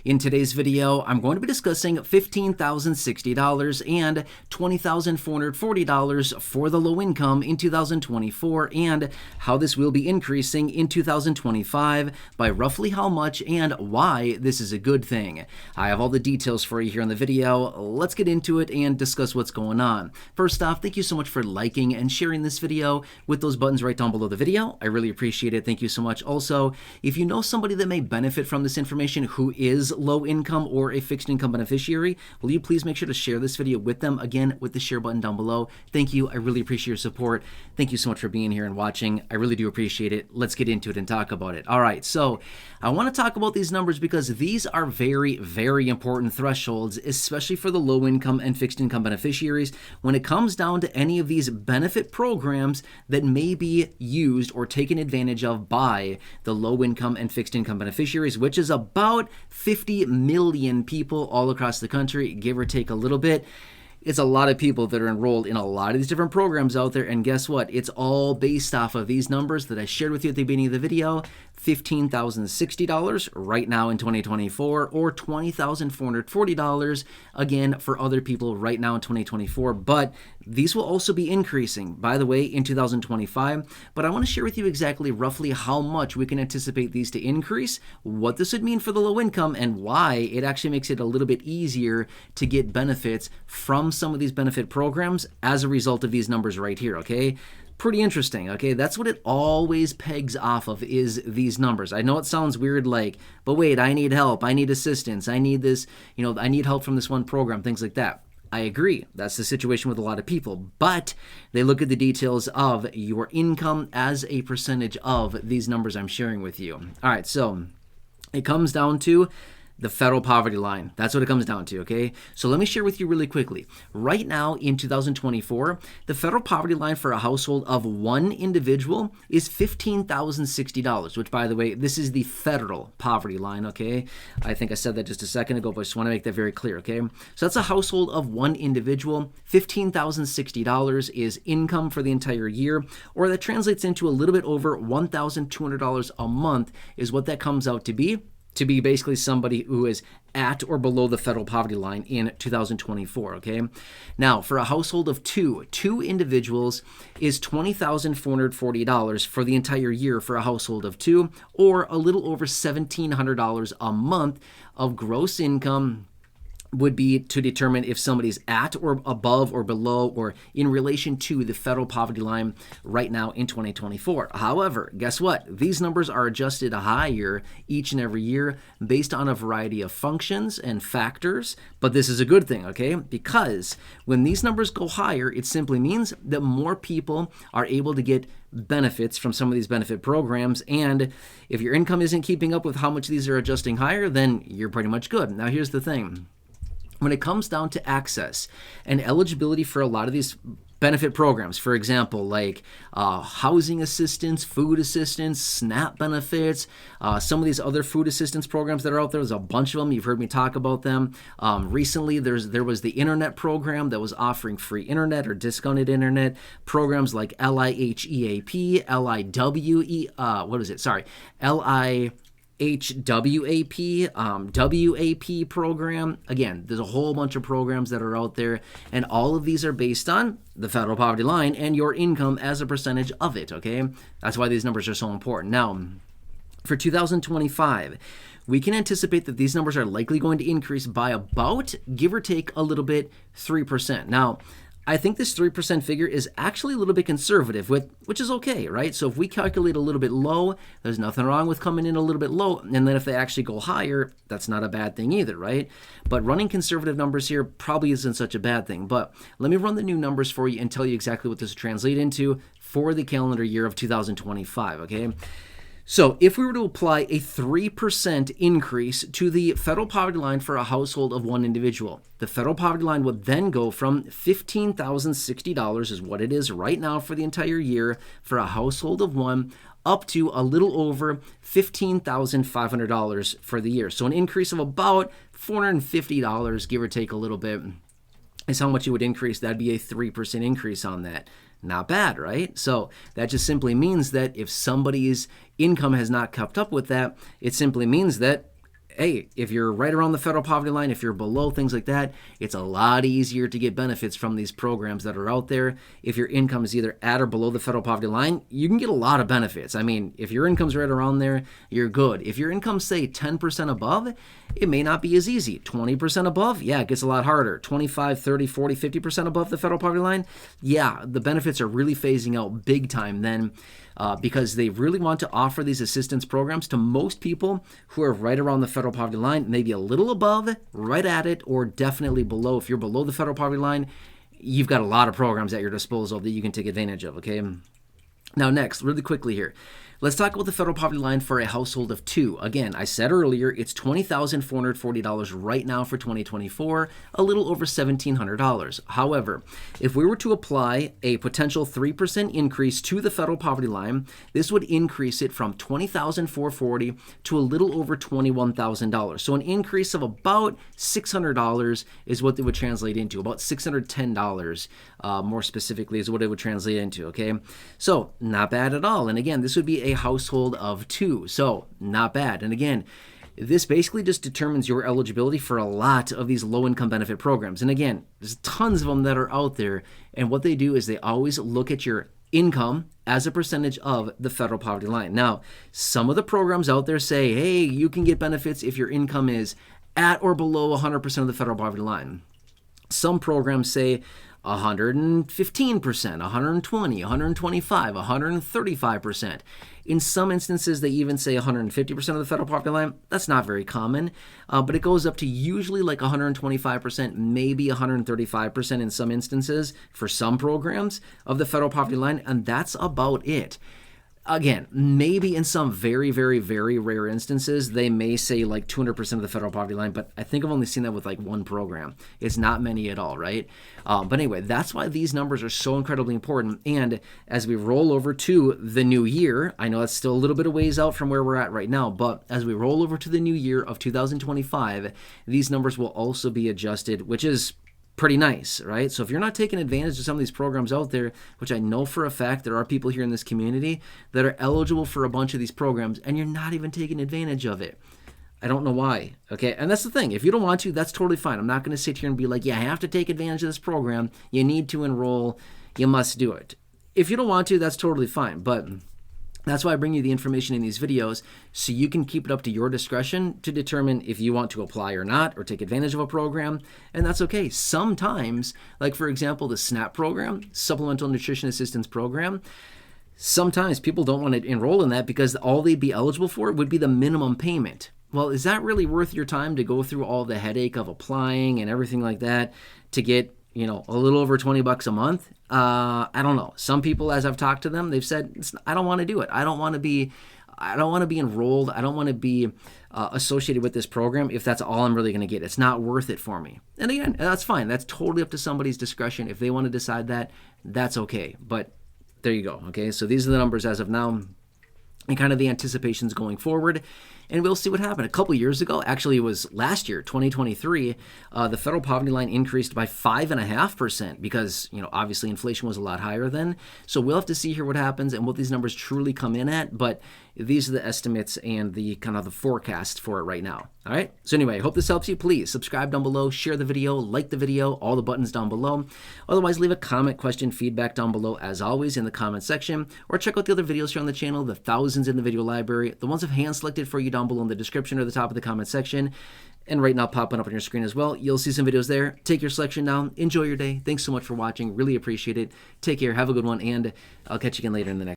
In today's video, I'm going to be discussing $15,060 and $20,440 for the low income in 2024 and how this will be increasing in 2025 by roughly how much and why this is a good thing. I have all the details for you here in the video. Let's get into it and discuss what's going on. First off, thank you so much for liking and sharing this video with those buttons right down below the video. I really appreciate it. Thank you so much. Also, if you know somebody that may benefit from this information who is low income or a fixed income beneficiary, will you please make sure to share this video with them, again, with the share button down below. Thank you. I really appreciate your support. Thank you so much for being here and watching. I really do appreciate it. Let's get into it and talk about it. All right, so I want to talk about these numbers because these are very, very important thresholds, especially for the low income and fixed income beneficiaries when it comes down to any of these benefit programs that may be used or taken advantage of by the low income and fixed income beneficiaries, which is about 50 million people all across the country, give or take a little bit. It's a lot of people that are enrolled in a lot of these different programs out there, and guess what? It's all based off of these numbers that I shared with you at the beginning of the video. $15,060 right now in 2024, or $20,440 again for other people right now in 2024. But these will also be increasing, by the way, in 2025. But I want to share with you exactly roughly how much we can anticipate these to increase, what this would mean for the low income, and why it actually makes it a little bit easier to get benefits from some of these benefit programs as a result of these numbers right here, okay? Pretty interesting, okay? That's what it always pegs off of, is these numbers. I know it sounds weird, like, but wait, I need help, I need assistance, I need this, I need help from this one program, things like that. I agree. That's the situation with a lot of people, but they look at the details of your income as a percentage of these numbers I'm sharing with you. All right, so it comes down to the federal poverty line. That's what it comes down to, okay? So let me share with you really quickly. Right now in 2024, the federal poverty line for a household of one individual is $15,060, which, by the way, this is the federal poverty line, okay? I think I said that just a second ago, but I just want to make that very clear, okay? So that's a household of one individual. $15,060 is income for the entire year, or that translates into a little bit over $1,200 a month is what that comes out to be basically somebody who is at or below the federal poverty line in 2024, okay? Now, for a household of two individuals is $20,440 for the entire year for a household of two, or a little over $1,700 a month of gross income would be to determine if somebody's at or above or below or in relation to the federal poverty line right now in 2024. However, guess what? These numbers are adjusted higher each and every year based on a variety of functions and factors, but this is a good thing, okay? Because when these numbers go higher, it simply means that more people are able to get benefits from some of these benefit programs, and if your income isn't keeping up with how much these are adjusting higher, then you're pretty much good. Now, here's the thing. When it comes down to access and eligibility for a lot of these benefit programs, for example, like housing assistance, food assistance, SNAP benefits, some of these other food assistance programs that are out there, there's a bunch of them. You've heard me talk about them. Recently, there was the internet program that was offering free internet or discounted internet, programs like LIHEAP, HWAP, WAP program. Again, there's a whole bunch of programs that are out there, and all of these are based on the federal poverty line and your income as a percentage of it, okay? That's why these numbers are so important. Now, for 2025, we can anticipate that these numbers are likely going to increase by about, give or take a little bit, 3%. Now, I think this 3% figure is actually a little bit conservative, which is okay, right? So if we calculate a little bit low, there's nothing wrong with coming in a little bit low. And then if they actually go higher, that's not a bad thing either, right? But running conservative numbers here probably isn't such a bad thing. But let me run the new numbers for you and tell you exactly what this will translate into for the calendar year of 2025, okay? So if we were to apply a 3% increase to the federal poverty line for a household of one individual, the federal poverty line would then go from $15,060 is what it is right now for the entire year for a household of one, up to a little over $15,500 for the year. So an increase of about $450, give or take a little bit, is how much it would increase. That'd be a 3% increase on that. Not bad, right? So that just simply means that if somebody's income has not kept up with that, it simply means that hey, if you're right around the federal poverty line, if you're below, things like that, it's a lot easier to get benefits from these programs that are out there. If your income is either at or below the federal poverty line, you can get a lot of benefits. I mean, if your income's right around there, you're good. If your income's, say, 10% above, it may not be as easy. 20% above, yeah, it gets a lot harder. 25, 30, 40, 50% above the federal poverty line, yeah, the benefits are really phasing out big time then, because they really want to offer these assistance programs to most people who are right around the federal poverty line, maybe a little above, right at it, or definitely below. If you're below the federal poverty line, you've got a lot of programs at your disposal that you can take advantage of, okay? Now next, really quickly here, let's talk about the federal poverty line for a household of two. Again, I said earlier, it's $20,440 right now for 2024, a little over $1,700. However, if we were to apply a potential 3% increase to the federal poverty line, this would increase it from $20,440 to a little over $21,000. So an increase of about $600 is what it would translate into, about $610 more specifically is what it would translate into, okay? So not bad at all. And again, this would be a household of two, so not bad. And again, this basically just determines your eligibility for a lot of these low-income benefit programs. And again, there's tons of them that are out there, and what they do is they always look at your income as a percentage of the federal poverty line. Now, some of the programs out there say, hey, you can get benefits if your income is at or below 100% of the federal poverty line. Some programs say 115%, 120, 125, 135%. In some instances, they even say 150% of the federal poverty line. That's not very common, but it goes up to usually like 125%, maybe 135% in some instances for some programs of the federal poverty line, and that's about it. Again, maybe in some very, very, very rare instances, they may say like 200% of the federal poverty line, but I think I've only seen that with like one program. It's not many at all, right? But anyway, that's why these numbers are so incredibly important. And as we roll over to the new year, I know it's still a little bit of ways out from where we're at right now, but as we roll over to the new year of 2025, these numbers will also be adjusted, which is pretty nice, right? So if you're not taking advantage of some of these programs out there, which I know for a fact there are people here in this community that are eligible for a bunch of these programs, and you're not even taking advantage of it, I don't know why, okay? And that's the thing. If you don't want to, that's totally fine. I'm not going to sit here and be like, yeah, I have to take advantage of this program. You need to enroll. You must do it. If you don't want to, that's totally fine, but that's why I bring you the information in these videos, so you can keep it up to your discretion to determine if you want to apply or not, or take advantage of a program, and that's okay. Sometimes, like for example, the SNAP program, Supplemental Nutrition Assistance Program, sometimes people don't want to enroll in that because all they'd be eligible for would be the minimum payment. Well, is that really worth your time to go through all the headache of applying and everything like that to get, you know, a little over $20 a month? I don't know. Some people, as I've talked to them, they've said, I don't want to do it. I don't want to be enrolled. I don't want to be associated with this program if that's all I'm really going to get. It's not worth it for me. And again, that's fine. That's totally up to somebody's discretion. If they want to decide that, that's okay. But there you go. Okay. So these are the numbers as of now and kind of the anticipations going forward. And we'll see what happened. A couple years ago, actually it was last year, 2023, the federal poverty line increased by 5.5% because, you know, obviously inflation was a lot higher then. So we'll have to see here what happens and what these numbers truly come in at. But these are the estimates and the kind of the forecast for it right now. All right. So anyway, I hope this helps you. Please subscribe down below, share the video, like the video, all the buttons down below. Otherwise, leave a comment, question, feedback down below as always in the comment section, or check out the other videos here on the channel, the thousands in the video library, the ones I've hand selected for you down below in the description or the top of the comment section, and right now popping up on your screen as well. You'll see some videos there. Take your selection down. Enjoy your day. Thanks so much for watching. Really appreciate it. Take care. Have a good one, and I'll catch you again later in the next